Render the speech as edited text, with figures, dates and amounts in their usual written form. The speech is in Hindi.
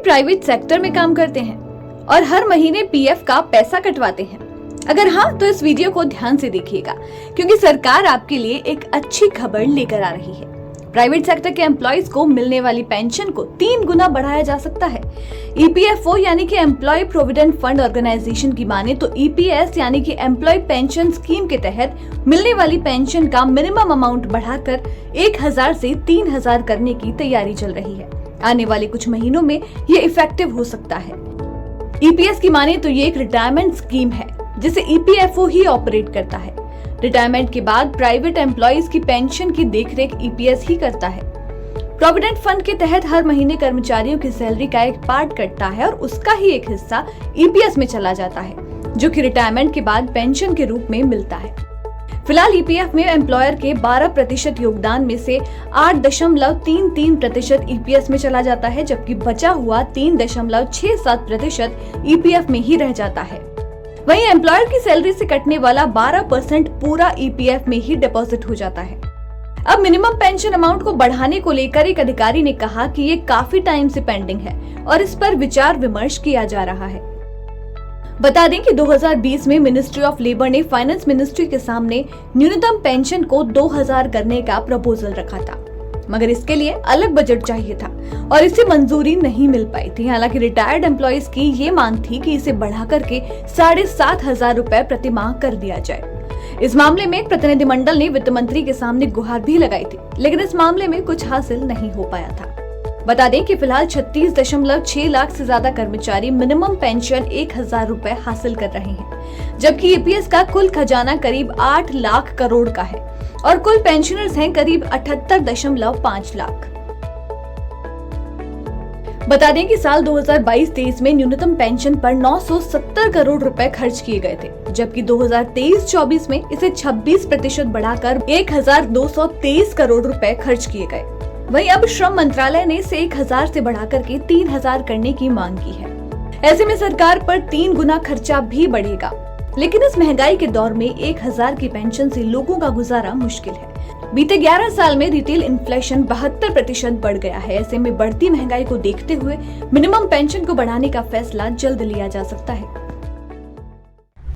प्राइवेट सेक्टर में काम करते हैं और हर महीने पीएफ का पैसा कटवाते हैं? अगर हाँ, तो इस वीडियो को ध्यान से देखिएगा, क्योंकि सरकार आपके लिए एक अच्छी खबर लेकर आ रही है। प्राइवेट सेक्टर के एम्प्लॉइज को मिलने वाली पेंशन को 3 गुना बढ़ाया जा सकता है। ईपीएफओ यानी कि एम्प्लॉय प्रोविडेंट फंड ऑर्गेनाइजेशन की माने तो ईपीएस यानी कि एम्प्लॉय पेंशन स्कीम के तहत मिलने वाली पेंशन का मिनिमम अमाउंट बढ़ाकर 1000 से 3000 करने की तैयारी चल रही है। आने वाले कुछ महीनों में ये इफेक्टिव हो सकता है। ईपीएस की माने तो ये एक रिटायरमेंट स्कीम है जिसे ईपीएफओ ही ऑपरेट करता है। रिटायरमेंट के बाद प्राइवेट एम्प्लॉइज की पेंशन की देखरेख ईपीएस ही करता है। प्रोविडेंट फंड के तहत हर महीने कर्मचारियों की सैलरी का एक पार्ट कटता है और उसका ही एक हिस्सा ईपीएस में चला जाता है, जो कि रिटायरमेंट के बाद पेंशन के रूप में मिलता है। फिलहाल ईपीएफ में एम्प्लॉयर के 12% योगदान में से 8.33% ईपीएस में चला जाता है, जबकि बचा हुआ 3.67% ईपीएफ में ही रह जाता है। वहीं एम्प्लॉयर की सैलरी से कटने वाला 12% पूरा ईपीएफ में ही डिपॉजिट हो जाता है। अब मिनिमम पेंशन अमाउंट को बढ़ाने को लेकर एक अधिकारी ने कहा कि ये काफी टाइम से पेंडिंग है और इस पर विचार विमर्श किया जा रहा है। बता दें कि 2020 में मिनिस्ट्री ऑफ लेबर ने फाइनेंस मिनिस्ट्री के सामने न्यूनतम पेंशन को 2000 करने का प्रपोजल रखा था, मगर इसके लिए अलग बजट चाहिए था और इसे मंजूरी नहीं मिल पाई थी। हालांकि रिटायर्ड एम्प्लॉइज की ये मांग थी कि इसे बढ़ा करके 7500 रुपए प्रति माह कर दिया जाए। इस मामले में एक प्रतिनिधिमंडल ने वित्त मंत्री के सामने गुहार भी लगाई थी, लेकिन इस मामले में कुछ हासिल नहीं हो पाया था। बता दें कि फिलहाल 36.6 लाख से ज्यादा कर्मचारी मिनिमम पेंशन 1000 रुपए हासिल कर रहे हैं, जबकि ईपीएस का कुल खजाना करीब 8 लाख करोड़ का है और कुल पेंशनर्स हैं करीब 78.5 लाख। बता दें कि साल 2022-23 में न्यूनतम पेंशन पर 970 करोड़ रुपए खर्च किए गए थे, जबकि 2023-24 में इसे 26% बढ़ाकर 1223 करोड़ रुपए खर्च किए गए। वहीं अब श्रम मंत्रालय ने इसे 1000 से बढ़ाकर के 3000 करने की मांग की है। ऐसे में सरकार पर 3 गुना खर्चा भी बढ़ेगा, लेकिन इस महंगाई के दौर में 1000 की पेंशन से लोगों का गुजारा मुश्किल है। बीते 11 साल में रिटेल इन्फ्लेशन 72% बढ़ गया है। ऐसे में बढ़ती महंगाई को देखते हुए मिनिमम पेंशन को बढ़ाने का फैसला जल्द लिया जा सकता है।